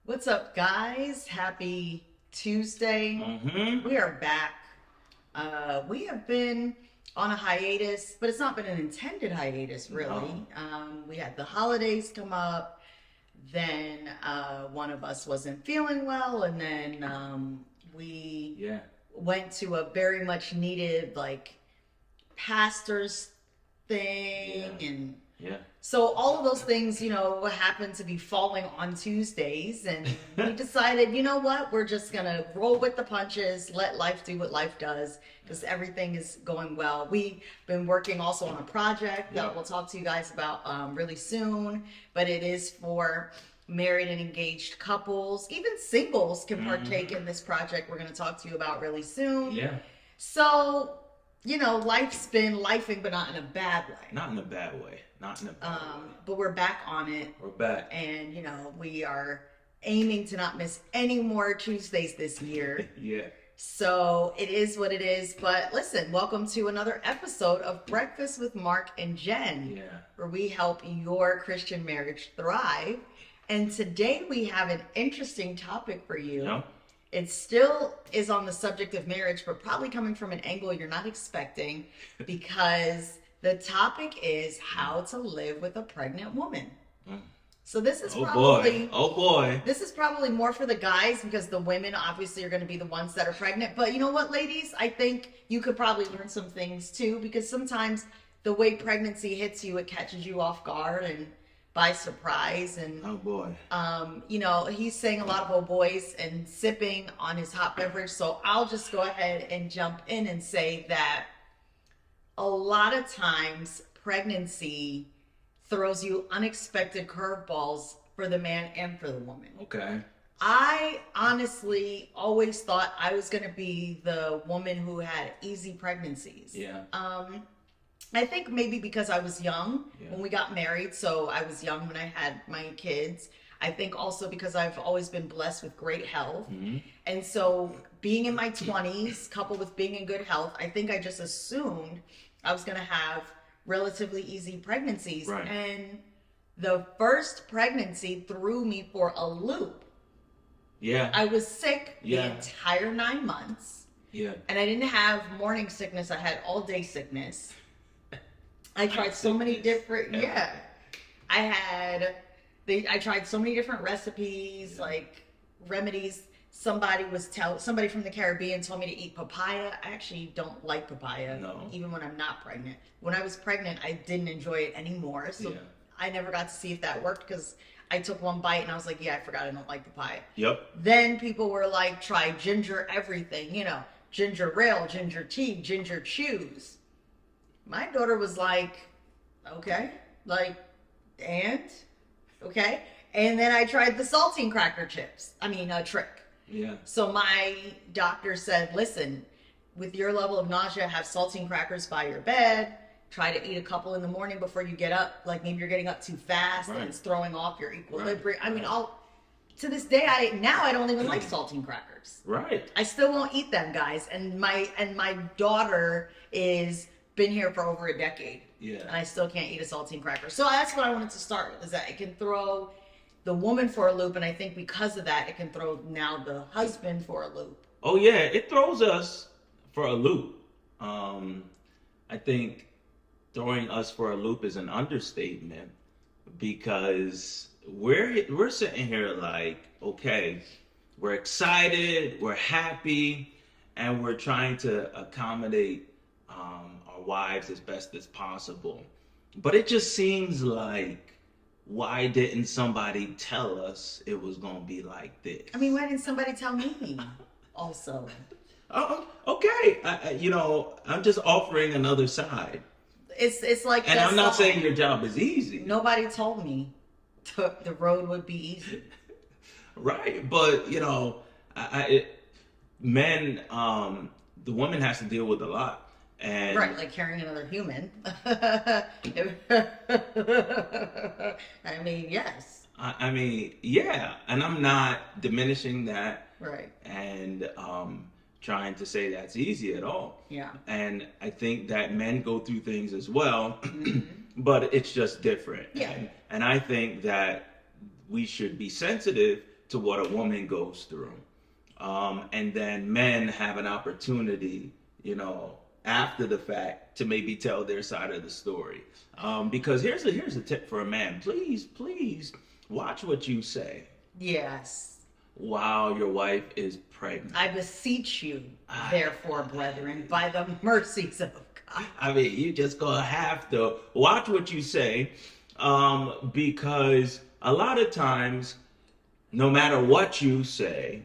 What's up, guys? Happy Tuesday. We are back. We have been on a hiatus, but it's not been an intended hiatus, really. No. We had the holidays come up, then one of us wasn't feeling well, and then we Yeah. went to a very much needed, like, pastor's thing, Yeah. and Yeah. so all of those things, happened to be falling on Tuesdays, and we decided, you know what, we're just gonna roll with the punches, let life do what life does, because everything is going well. We've been working also on a project that Yep. we'll talk to you guys about really soon, but it is for married and engaged couples. Even singles can partake in this project we're gonna talk to you about really soon. Yeah. So, life's been lifing, but not in a bad way. Not in a bad way. Not in a bad way. But we're back on it, We're back. and we are aiming to not miss any more Tuesdays this year. Yeah. So it is what it is. But listen, welcome to another episode of Breakfast with Mark and Jen, Yeah. where we help your Christian marriage thrive. And today we have an interesting topic for you. Yeah. It still is on the subject of marriage, but probably coming from an angle you're not expecting, because the topic is how to live with a pregnant woman. So this is Oh probably boy. Oh boy. this is probably more for the guys, because the women obviously are going to be the ones that are pregnant. But you know what, ladies? I think you could probably learn some things too, because sometimes the way pregnancy hits you, it catches you off guard and by surprise. And Oh boy. he's saying a lot of old boys and sipping on his hot beverage. So I'll just go ahead and jump in and say that a lot of times pregnancy throws you unexpected curveballs for the man and for the woman. Okay. I honestly always thought I was going to be the woman who had easy pregnancies. Yeah. I think maybe because I was young Yeah. when we got married, so I was young when I had my kids. I think also because I've always been blessed with great health. And so being in my 20s, coupled with being in good health, I think I just assumed I was going to have relatively easy pregnancies. Right. And the first pregnancy threw me for a loop. Yeah. I was sick the Yeah. entire 9 months. Yeah. And I didn't have morning sickness. I had all day sickness. I tried so many different, I tried so many different recipes, like remedies. Somebody from the Caribbean told me to eat papaya. I actually don't like papaya, No. even when I'm not pregnant. When I was pregnant, I didn't enjoy it anymore. So Yeah. I never got to see if that worked, because I took one bite and I was like, yeah, I forgot I don't like papaya. Yep. Then people were like, try ginger everything, ginger ale, ginger tea, ginger chews. My daughter was like, okay, okay. And then I tried the saltine cracker chips. Trick. Yeah. So my doctor said, listen, with your level of nausea, have saltine crackers by your bed. Try to eat a couple in the morning before you get up. Like maybe you're getting up too fast and Right. it's throwing off your equilibrium. Right. To this day, I don't even like saltine crackers. Right. I still won't eat them, guys. And my daughter is been here for over a decade. Yeah. And I still can't eat a saltine cracker. So that's what I wanted to start with, is that it can throw the woman for a loop, and I think because of that, it can throw now the husband for a loop. Oh yeah, it throws us for a loop. I think throwing us for a loop is an understatement, because we're sitting here like, okay, we're excited, we're happy, and we're trying to accommodate our wives as best as possible. But it just seems like, why didn't somebody tell us it was gonna be like this? Why didn't somebody tell me also? Oh, okay. I'm just offering another side. It's like And that I'm not song. saying your job is easy. Nobody told me the road would be easy. Right. But, men, the woman has to deal with a lot. And Right, like carrying another human. Yes. Yeah. And I'm not diminishing that Right. and trying to say that's easy at all. Yeah. And I think that men go through things as well, but it's just different. Yeah. And I think that we should be sensitive to what a woman goes through. And then men have an opportunity, after the fact to maybe tell their side of the story. Because here's a tip for a man. Please watch what you say. Yes. While your wife is pregnant. I beseech you, therefore, brethren, by the mercies of God. I mean, you just gonna have to watch what you say, because a lot of times, no matter what you say,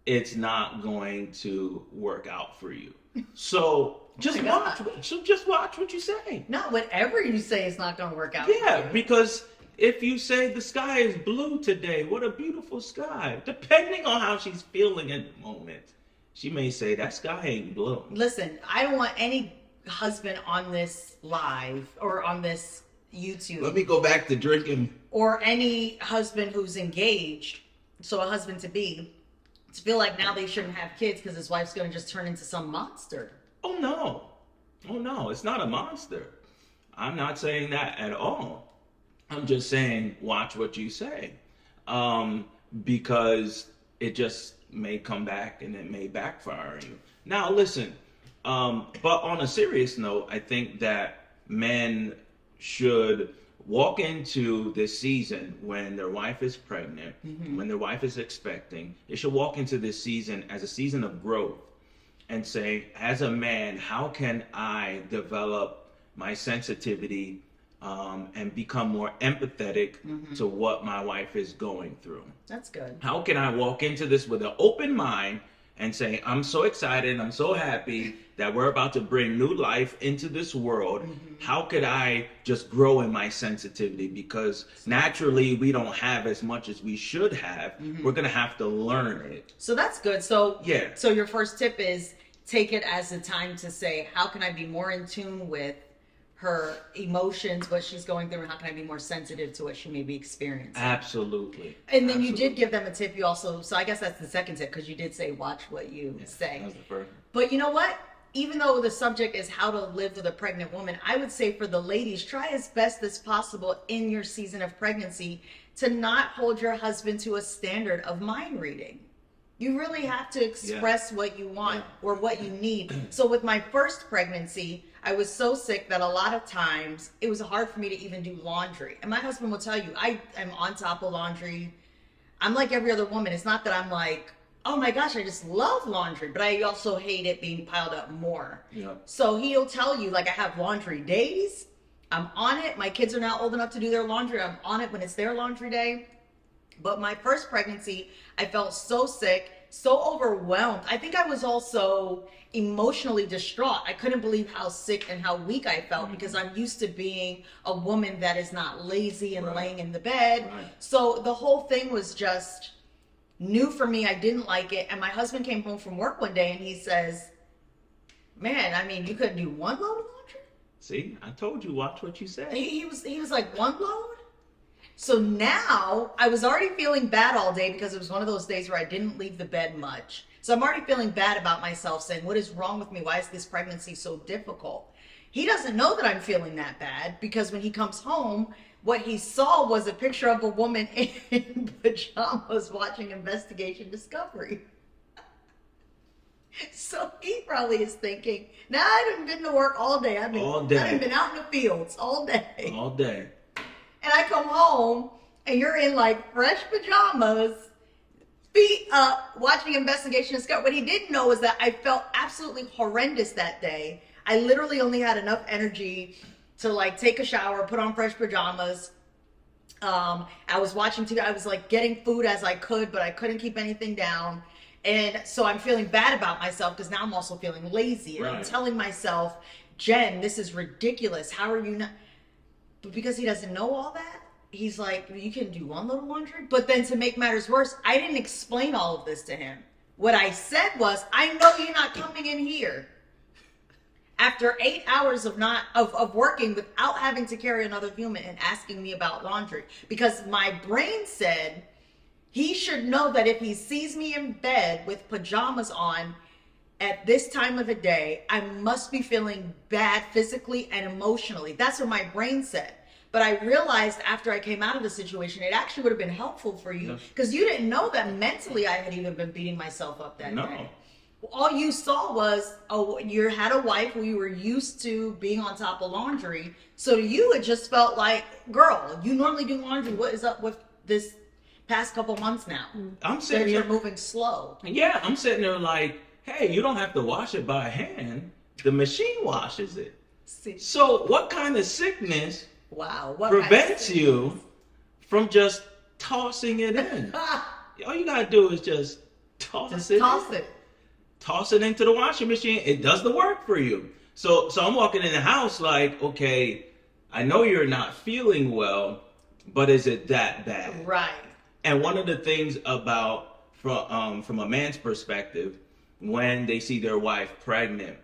it's not going to work out for you. So just watch what you say. Not whatever you say is not going to work out. Yeah, for you. because if you say the sky is blue today, what a beautiful sky. Depending on how she's feeling at the moment, she may say that sky ain't blue. Listen, I don't want any husband on this live or on this YouTube. Let me go back to drinking. Or any husband who's engaged, so a husband to be, to feel like now they shouldn't have kids because his wife's going to just turn into some monster. Oh no, it's not a monster. I'm not saying that at all. I'm just saying watch what you say, because it just may come back and it may backfire on you. Now listen, but on a serious note, I think that men should walk into this season when their wife is pregnant, when their wife is expecting. They should walk into this season as a season of growth and say, as a man, how can I develop my sensitivity and become more empathetic to what my wife is going through? That's good. How can I walk into this with an open mind and say, I'm so excited, I'm so happy that we're about to bring new life into this world. How could I just grow in my sensitivity? Because naturally we don't have as much as we should have. We're going to have to learn it. So that's good. So yeah. So your first tip is take it as a time to say, how can I be more in tune with her emotions, what she's going through, and how can I be more sensitive to what she may be experiencing? Absolutely. And then you did give them a tip. You also, so I guess that's the second tip, because you did say watch what you say. That was the first. But you know what? Even though the subject is how to live with a pregnant woman, I would say for the ladies, try as best as possible in your season of pregnancy to not hold your husband to a standard of mind reading. You really have to express what you want or what you need. So with my first pregnancy, I was so sick that a lot of times it was hard for me to even do laundry. And my husband will tell you, I am on top of laundry. I'm like every other woman. It's not that I'm like, oh my gosh, I just love laundry, but I also hate it being piled up more. Yeah. So he'll tell you, like, I have laundry days. I'm on it. My kids are now old enough to do their laundry. I'm on it when it's their laundry day. But my first pregnancy, I felt so sick, so overwhelmed. I think I was also emotionally distraught. I couldn't believe how sick and how weak I felt because I'm used to being a woman that is not lazy and laying in the bed. Right. So the whole thing was just new for me. I didn't like it. And my husband came home from work one day and he says, man, I mean, you couldn't do one load of laundry? See, I told you, watch what you say. He was like, one load? So now I was already feeling bad all day because it was one of those days where I didn't leave the bed much. So I'm already feeling bad about myself, saying, what is wrong with me? Why is this pregnancy so difficult? He doesn't know that I'm feeling that bad because when he comes home, what he saw was a picture of a woman in pajamas watching Investigation Discovery. So he probably is thinking, nah, I haven't been to work all day. I've been out in the fields all day. All day. And I come home and you're in like fresh pajamas, feet up, watching Investigation Discovery. What he didn't know is that I felt absolutely horrendous that day. I literally only had enough energy to like take a shower, put on fresh pajamas. I was watching TV. I was like getting food as I could, but I couldn't keep anything down. And so I'm feeling bad about myself because now I'm also feeling lazy. And I'm telling myself, Jen, this is ridiculous. How are you not? But because he doesn't know all that, he's like, you can do one little laundry. But then to make matters worse, I didn't explain all of this to him. What I said was, I know you're not coming in here after 8 hours of working without having to carry another human and asking me about laundry. Because my brain said he should know that if he sees me in bed with pajamas on at this time of the day, I must be feeling bad physically and emotionally. That's what my brain said. But But I realized after I came out of the situation, it actually would have been helpful for you because you didn't know that mentally I had even been beating myself up that day. All you saw was, oh, you had a wife who you were used to being on top of laundry. So to you, it just felt like, girl, you normally do laundry. What is up with this past couple months now? I'm sitting You're there moving slow. Yeah, I'm sitting there like, hey, you don't have to wash it by hand. The machine washes it. See. So what kind of sickness Wow. What prevents you from just tossing it in? All you gotta do is just toss it. Toss it into the washing machine. It does the work for you. So I'm walking in the house like, okay, I know you're not feeling well, but is it that bad? Right. And one of the things about from a man's perspective, when they see their wife pregnant,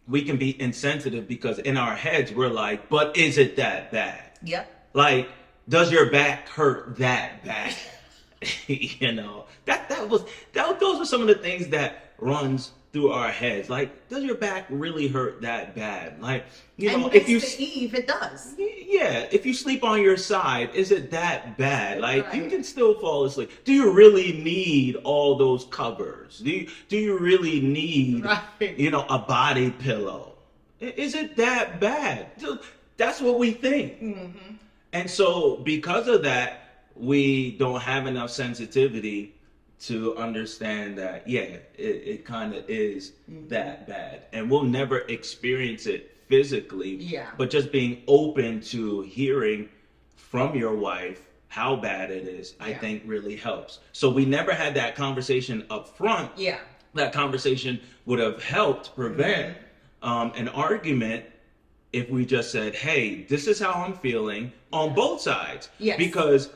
we can be insensitive because in our heads we're like, but is it that bad? Yep. Like, does your back hurt that bad? You know, those are some of the things that runs through our heads. Like, does your back really hurt that bad? Like, you know, if you Eve, it does. Yeah, if you sleep on your side, is it that bad? Like, you can still fall asleep. Do you really need all those covers? Do you really need, a body pillow? Is it that bad? That's what we think. Mm-hmm. And so because of that, we don't have enough sensitivity to understand that, it kind of is that bad. And we'll never experience it physically, but just being open to hearing from your wife how bad it is, I think really helps. So we never had that conversation up front. Yeah. That conversation would have helped prevent an argument if we just said, hey, this is how I'm feeling on both sides. Yes. Because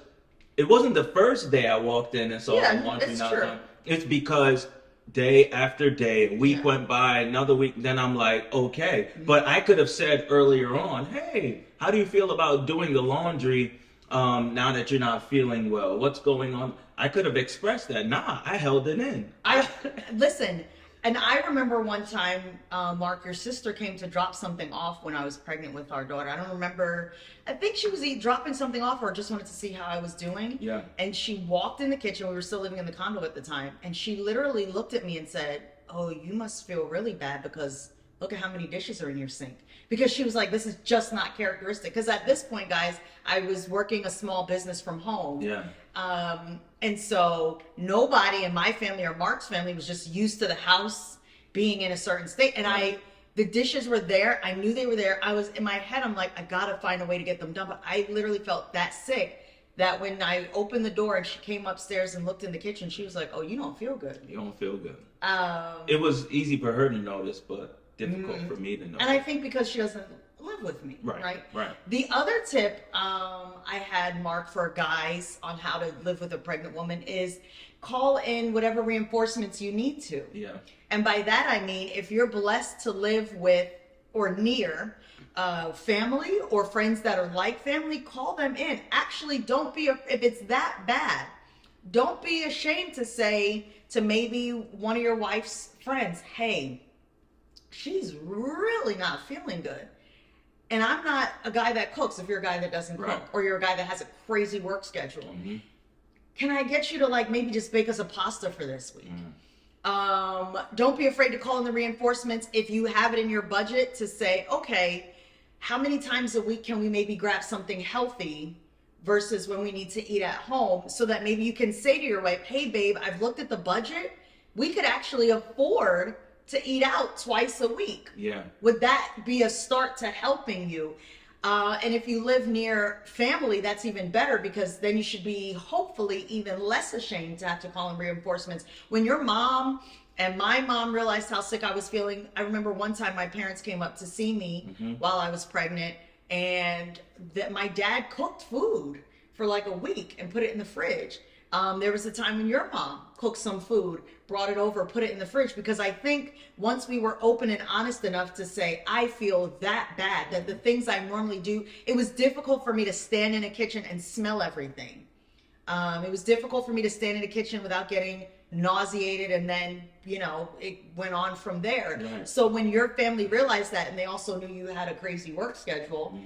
it wasn't the first day I walked in and saw laundry not done. It's because day after day, a week went by, another week, then I'm like, okay. But I could have said earlier on, hey, how do you feel about doing the laundry now that you're not feeling well? What's going on? I could have expressed that. Nah, I held it in. Listen, and I remember one time, Mark, your sister came to drop something off when I was pregnant with our daughter. I don't remember. I think she was dropping something off or just wanted to see how I was doing. Yeah. And she walked in the kitchen. We were still living in the condo at the time. And she literally looked at me and said, oh, you must feel really bad because look at how many dishes are in your sink. Because she was like, this is just not characteristic. Because at this point, guys, I was working a small business from home. Yeah. And so nobody in my family or Mark's family was just used to the house being in a certain state. And the dishes were there. I knew they were there. I was in my head, I'm like, I gotta find a way to get them done. But I literally felt that sick that when I opened the door and she came upstairs and looked in the kitchen, she was like, oh, you don't feel good. You don't feel good. It was easy for her to notice, but difficult for me to notice. And I think because she doesn't live with me, right? The other tip I had, Mark, for guys on how to live with a pregnant woman is call in whatever reinforcements you need to. Yeah. And by that I mean, if you're blessed to live with or near family or friends that are like family, call them in. Actually, don't be, if it's that bad, don't be ashamed to say to maybe one of your wife's friends, hey, she's really not feeling good. And I'm not a guy that cooks if you're a guy that doesn't cook or you're a guy that has a crazy work schedule. Mm-hmm. Can I get you to like maybe just bake us a pasta for this week? Don't be afraid to call in the reinforcements if you have it in your budget to say, okay, how many times a week can we maybe grab something healthy versus when we need to eat at home, so that maybe you can say to your wife, hey babe, I've looked at the budget. We could actually afford to eat out twice a week. Yeah. Would that be a start to helping you? And if you live near family, that's even better, because then you should be hopefully even less ashamed to have to call in reinforcements. When your mom and my mom realized how sick I was feeling, I remember one time my parents came up to see me while I was pregnant, and that my dad cooked food for like a week and put it in the fridge. There was a time when your mom cooked some food, brought it over, put it in the fridge, because I think once we were open and honest enough to say, I feel that bad, that the things I normally do, it was difficult for me to stand in a kitchen and smell everything. It was difficult for me to stand in a kitchen without getting nauseated, and then, it went on from there. Right. So when your family realized that, and they also knew you had a crazy work schedule,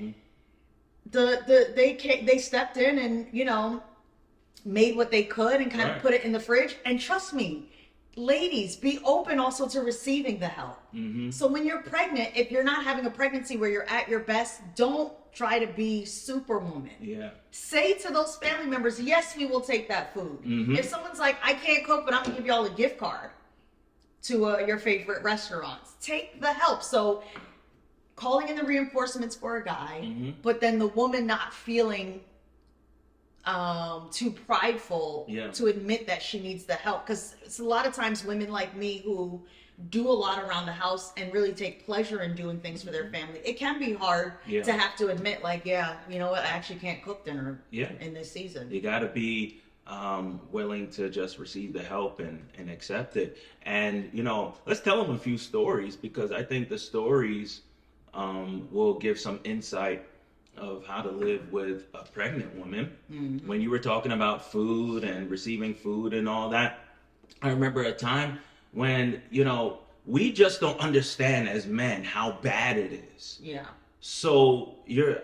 they stepped in and, you know, made what they could and kind of Right. put it in the fridge. And trust me, ladies, be open also to receiving the help. Mm-hmm. So when you're pregnant, if you're not having a pregnancy where you're at your best, don't try to be superwoman. Yeah. Say to those family members, yes, we will take that food. Mm-hmm. If someone's like, I can't cook, but I'm gonna give y'all a gift card to your favorite restaurants, take the help. So calling in the reinforcements for a guy, Mm-hmm. but then the woman not feeling too prideful Yeah. to admit that she needs the help, because it's a lot of times women like me who do a lot around the house and really take pleasure in doing things for their family. It can be hard Yeah. to have to admit, like, yeah, you know what, I actually can't cook dinner Yeah. in this season. You got to be willing to just receive the help and accept it. And, you know, let's tell them a few stories, because I think the stories will give some insight of how to live with a pregnant woman. Mm-hmm. When you were talking about food and receiving food and all that, I remember a time when, you know, we just don't understand as men how bad it is. Yeah. So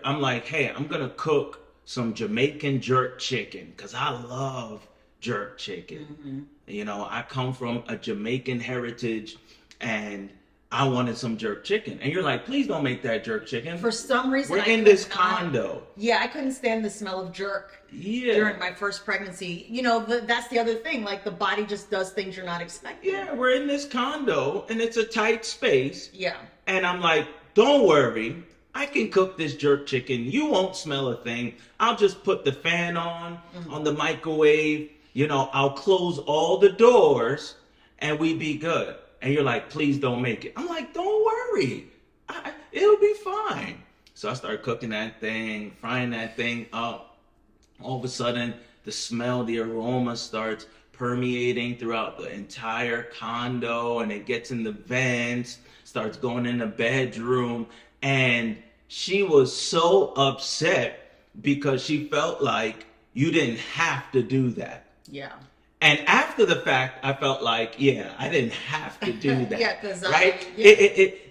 I'm like, hey, I'm gonna cook some Jamaican jerk chicken because I love jerk chicken. Mm-hmm. You know, I come from a Jamaican heritage, and I wanted some jerk chicken. And you're like, please don't make that jerk chicken. For some reason, We're I in could this not- condo. Yeah, I couldn't stand the smell of jerk Yeah. during my first pregnancy. You know, that's the other thing. Like, the body just does things you're not expecting. Yeah, we're in this condo and it's a tight space. Yeah. And I'm like, don't worry. I can cook this jerk chicken. You won't smell a thing. I'll just put the fan on the microwave. You know, I'll close all the doors and we be good. And you're like, please don't make it. I'm like, don't worry. It'll be fine. So I start cooking that thing, frying that thing up. All of a sudden, the smell, the aroma starts permeating throughout the entire condo, and it gets in the vents, starts going in the bedroom. And she was so upset because she felt like you didn't have to do that. Yeah. And after the fact, I felt like, yeah, I didn't have to do that. Yeah, 'cause right? yeah.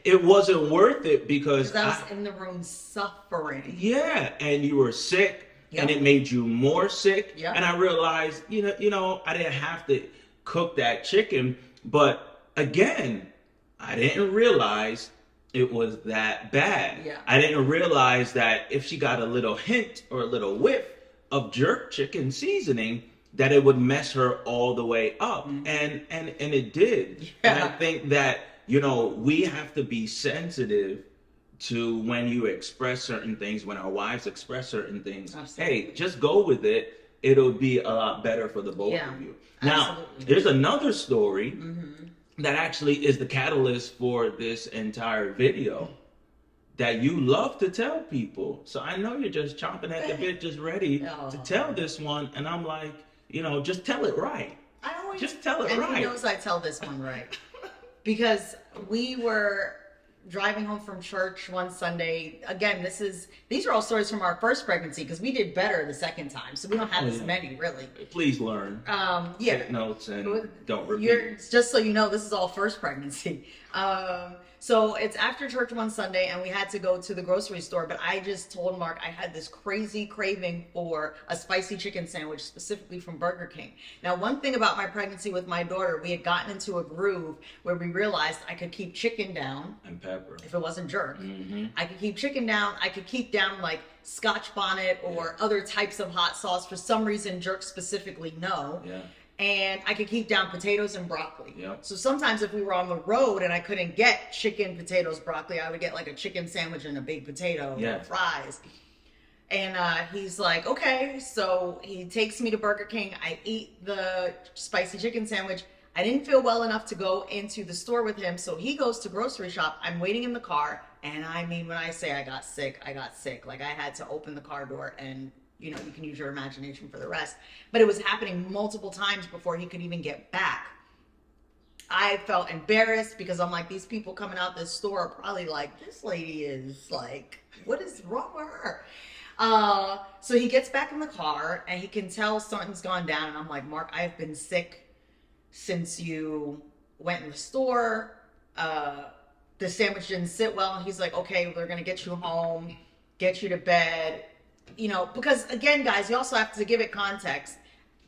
It wasn't worth it because Because I was in the room suffering. yeah, and you were sick, and Yep. it made you more sick. Yep. And I realized, you know, I didn't have to cook that chicken, but again, I didn't realize it was that bad. Yeah. I didn't realize that if she got a little hint or a little whiff of jerk chicken seasoning, that it would mess her all the way up. And it did. And I Yeah. think that, you know, we have to be sensitive to when you express certain things, when our wives express certain things. Absolutely. Hey, just go with it. It'll be a lot better for the both Yeah, of you. Now, absolutely. there's another story Mm-hmm. that actually is the catalyst for this entire video that you love to tell people. So I know you're just chomping at the bit, just ready Oh. to tell this one. And I'm like, you know, just tell it right. I always Just tell it and right. he knows I tell this one right. Because we were driving home from church one Sunday. Again, these are all stories from our first pregnancy, because we did better the second time, so we don't have Oh, as yeah. many really. Please learn. Yeah. Take notes and don't repeat. You're just so you know, this is all first pregnancy. So it's after church one Sunday, and we had to go to the grocery store. But I just told Mark I had this crazy craving for a spicy chicken sandwich, specifically from Burger King. Now, one thing about my pregnancy with my daughter, we had gotten into a groove where we realized I could keep chicken down And pepper. if it wasn't jerk. Mm-hmm. I could keep chicken down. I could keep down like Scotch bonnet or other types of hot sauce. For some reason, jerk specifically, no. Yeah. And I could keep down potatoes and broccoli. Yep. So sometimes if we were on the road and I couldn't get chicken, potatoes, broccoli, I would get like a chicken sandwich and a baked potato Yeah. and fries. And he's like, okay. So he takes me to Burger King. I eat the spicy chicken sandwich. I didn't feel well enough to go into the store with him. So he goes to grocery shop. I'm waiting in the car. And I mean, when I say I got sick, I got sick. Like, I had to open the car door, and you know, you can use your imagination for the rest. But it was happening multiple times before he could even get back. I felt embarrassed because I'm like, these people coming out this store are probably like, this lady is like, what is wrong with her? So he gets back in the car and he can tell something's gone down. And I'm like, Mark, I've been sick since you went in the store. The sandwich didn't sit well. And he's like, okay, we're going to get you home, get you to bed. because again, guys, you also have to give it context.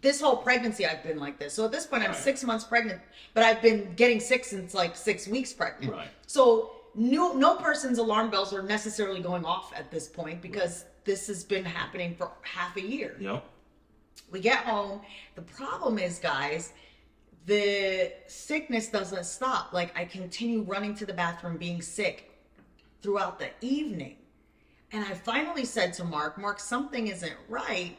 This whole pregnancy, I've been like this. So at this point, I'm Right. 6 months pregnant, but I've been getting sick since like 6 weeks pregnant. Right. So no person's alarm bells are necessarily going off at this point because this has been happening for half a year. Yep. We get home. The problem is, guys, the sickness doesn't stop. Like I continue running to the bathroom being sick throughout the evening. And I finally said to Mark, something isn't right.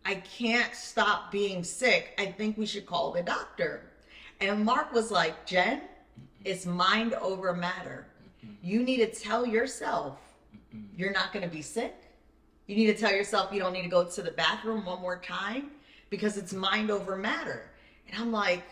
I can't stop being sick. I think we should call the doctor. And Mark was like, Jen, it's mind over matter. You need to tell yourself you're not going to be sick. You need to tell yourself you don't need to go to the bathroom one more time because it's mind over matter. And I'm like,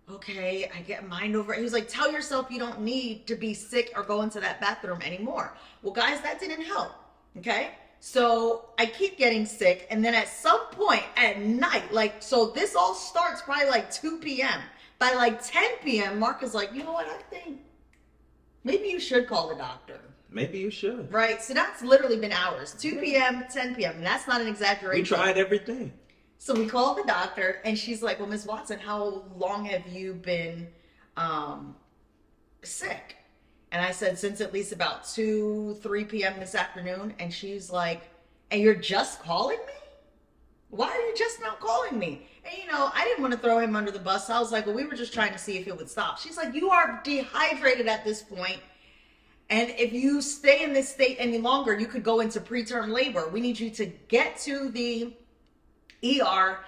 okay, I get mind over. He was like, tell yourself you don't need to be sick or go into that bathroom anymore. Well, guys, that didn't help. Okay. So I keep getting sick. And then at some point at night, so this all starts probably like 2 p.m. By like 10 p.m., Mark is like, you know what? I think maybe you should call the doctor. Maybe you should. Right. So that's literally been hours. 2 p.m., 10 p.m. And that's not an exaggeration. We tried everything. So we called the doctor and she's like, well, Miss Watson, how long have you been sick? And I said, since at least about 2, 3 p.m. this afternoon. And she's like, and you're just calling me? Why are you just now calling me? And I didn't want to throw him under the bus. So I was like, well, we were just trying to see if it would stop. She's like, you are dehydrated at this point. And if you stay in this state any longer, you could go into preterm labor. We need you to get to the ER.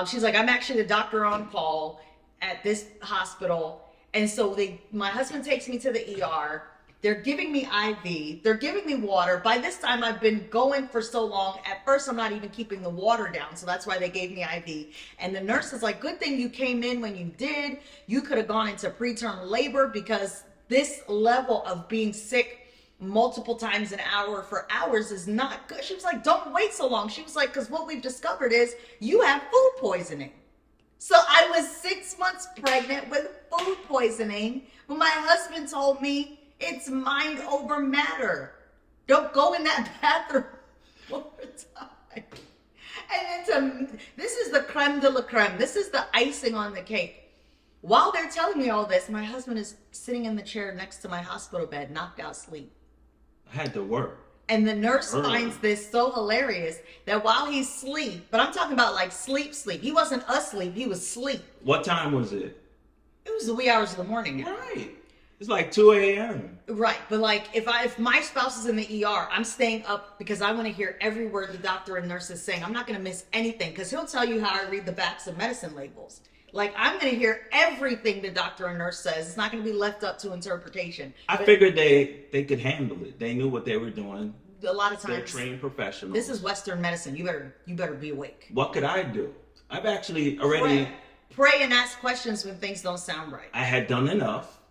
She's like, I'm actually the doctor on call at this hospital. And so my husband takes me to the ER. They're giving me IV. They're giving me water. By this time, I've been going for so long. At first, I'm not even keeping the water down. So that's why they gave me IV. And the nurse is like, good thing you came in when you did. You could have gone into preterm labor because this level of being sick multiple times an hour for hours is not good. She was like, don't wait so long. She was like, because what we've discovered is you have food poisoning. So I was 6 months pregnant with food poisoning when my husband told me it's mind over matter. Don't go in that bathroom one more time. And this is the creme de la creme. This is the icing on the cake. While they're telling me all this, my husband is sitting in the chair next to my hospital bed, knocked out asleep. I had to work. And the nurse finds this so hilarious that while he's asleep, but I'm talking about like sleep. He wasn't asleep, he was asleep. What time was it? It was the wee hours of the morning now. Right. It's like 2 a.m. Right, but like if my spouse is in the ER, I'm staying up because I want to hear every word the doctor and nurse is saying. I'm not going to miss anything because he'll tell you how I read the backs of medicine labels. Like, I'm going to hear everything the doctor and nurse says. It's not going to be left up to interpretation. I figured they could handle it. They knew what they were doing. A lot of times, they're trained professionals. This is Western medicine. You better be awake. What could I do? I've actually already pray and ask questions when things don't sound right. I had done enough,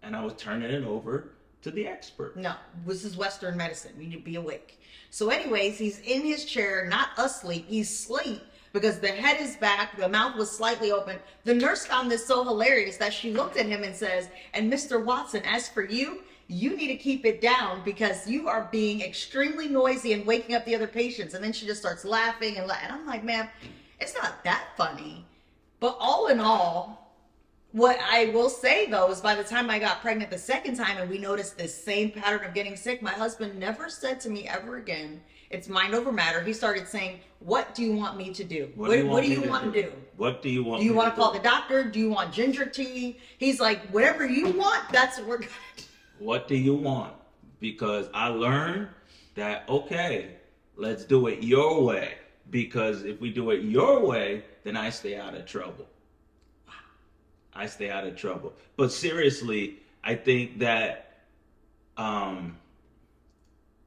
and I was turning it over to the expert. No, this is Western medicine. You need to be awake. So, anyways, he's in his chair, not asleep. He's asleep. Because the head is back, the mouth was slightly open. The nurse found this so hilarious that she looked at him and says, and Mr. Watson, as for you, you need to keep it down because you are being extremely noisy and waking up the other patients. And then she just starts laughing and I'm like, ma'am, it's not that funny. But all in all, what I will say though is by the time I got pregnant the second time and we noticed this same pattern of getting sick, my husband never said to me ever again, it's mind over matter. He started saying, what do you want me to do? What do you want to do? What do you want? Do you want to call the doctor? Do you want ginger tea? He's like, whatever you want, that's what we're going to do. What do you want? Because I learned that, okay, let's do it your way. Because if we do it your way, then I stay out of trouble. I stay out of trouble. But seriously, I think that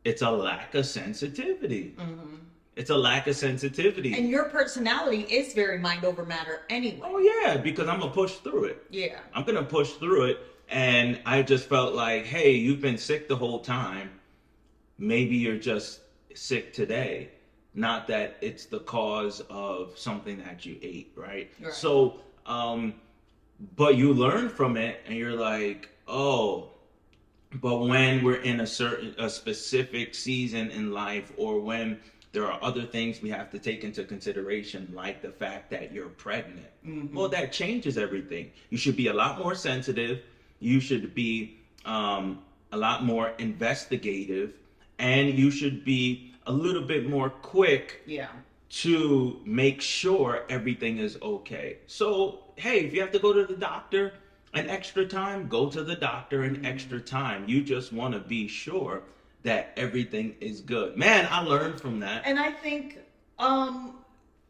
it's a lack of sensitivity. Mm-hmm. It's a lack of sensitivity. And your personality is very mind over matter anyway. Oh, yeah, because I'm going to push through it. Yeah. I'm going to push through it. And I just felt like, hey, you've been sick the whole time. Maybe you're just sick today. Not that it's the cause of something that you ate, right? So, but you learn from it and you're like, oh, but when we're in a specific season in life or when there are other things we have to take into consideration, like the fact that you're pregnant. Mm-hmm. Well, that changes everything. You should be a lot more sensitive. You should be a lot more investigative, and you should be a little bit more quick Yeah. to make sure everything is okay. So, hey, if you have to go to the doctor an extra time, go to the doctor an extra time. You just want to be sure that everything is good. Man, I learned from that. And I think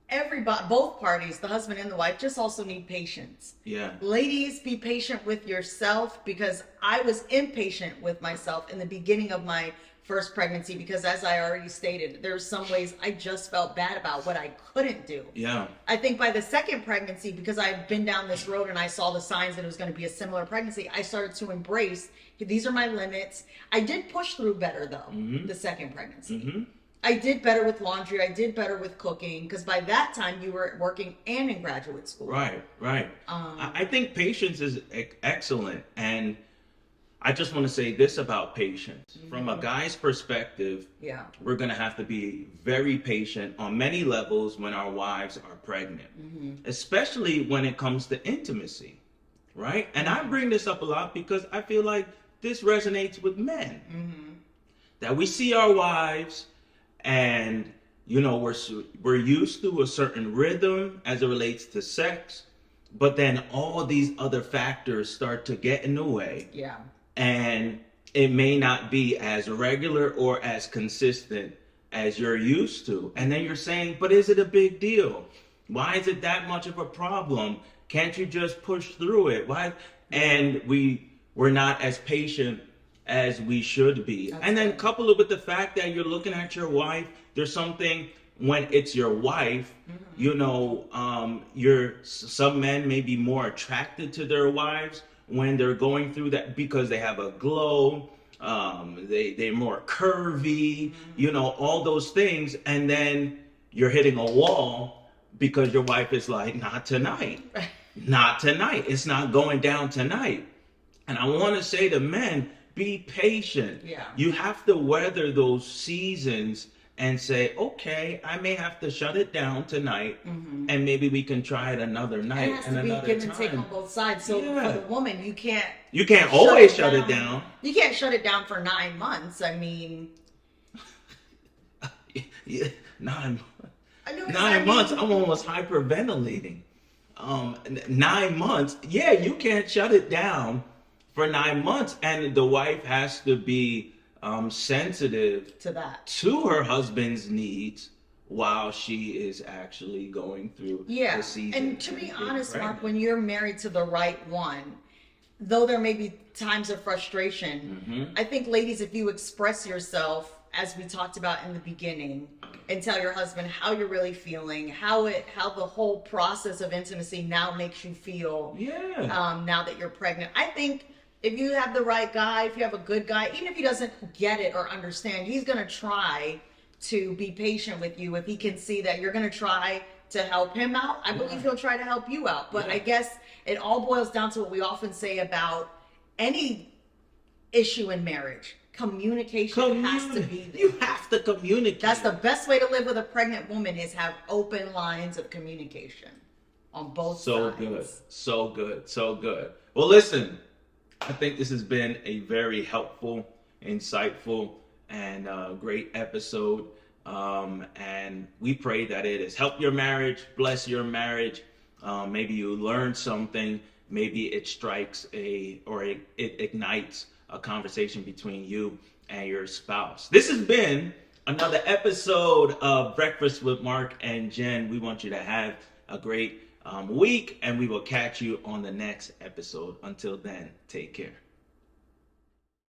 everybody, both parties, the husband and the wife, just also need patience. Yeah. Ladies, be patient with yourself, because I was impatient with myself in the beginning of my first pregnancy, because as I already stated, there's some ways I just felt bad about what I couldn't do. Yeah. I think by the second pregnancy, because I'd been down this road and I saw the signs that it was going to be a similar pregnancy, I started to embrace, these are my limits. I did push through better though, the second pregnancy. I did better with laundry. I did better with cooking, because by that time you were working and in graduate school. Right. I think patience is excellent. And I just want to say this about patience. From a guy's perspective, Yeah. we're going to have to be very patient on many levels when our wives are pregnant, especially when it comes to intimacy, right? And I bring this up a lot because I feel like this resonates with men. That we see our wives and, you know, we're used to a certain rhythm as it relates to sex, but then all these other factors start to get in the way. Yeah. And it may not be as regular or as consistent as you're used to. And then you're saying, but is it a big deal? Why is it that much of a problem? Can't you just push through it? Why? And we're not as patient as we should be. That's and then right. couple it with the fact that you're looking at your wife. There's something when it's your wife, you know, some men may be more attracted to their wives when they're going through that, because they have a glow, they're more curvy, you know, all those things. And then you're hitting a wall because your wife is like, not tonight, not tonight. It's not going down tonight. And I want to say to men, be patient. Yeah. You have to weather those seasons and say, okay, I may have to shut it down tonight, and maybe we can try it another night. It has and to be another give and time. take on both sides. So Yeah. for the woman, you can't always shut it down. You can't shut it down for 9 months. I mean, Yeah, 9 I know 9 months. I'm almost hyperventilating. 9 months. Yeah, you can't shut it down for 9 months, and the wife has to be sensitive to that. to her husband's needs while she is actually going through Yeah. the season. And to be being honest, Mark, pregnant. when you're married to the right one, though there may be times of frustration, I think, ladies, if you express yourself, as we talked about in the beginning, and tell your husband how you're really feeling, how the whole process of intimacy now makes you feel, now that you're pregnant. I think if you have the right guy, if you have a good guy, even if he doesn't get it or understand, he's going to try to be patient with you. If he can see that you're going to try to help him out, I believe he'll try to help you out. But I guess it all boils down to what we often say about any issue in marriage. Communication has to be there. You have to communicate. That's the best way to live with a pregnant woman, is have open lines of communication on both sides. So good. Well, listen, I think this has been a very helpful, insightful, and great episode. And we pray that it has helped your marriage, bless your marriage. Maybe you learned something. Maybe it strikes it ignites a conversation between you and your spouse. This has been another episode of Breakfast with Mark and Jen. We want you to have a great week, and we will catch you on the next episode. Until then, take care.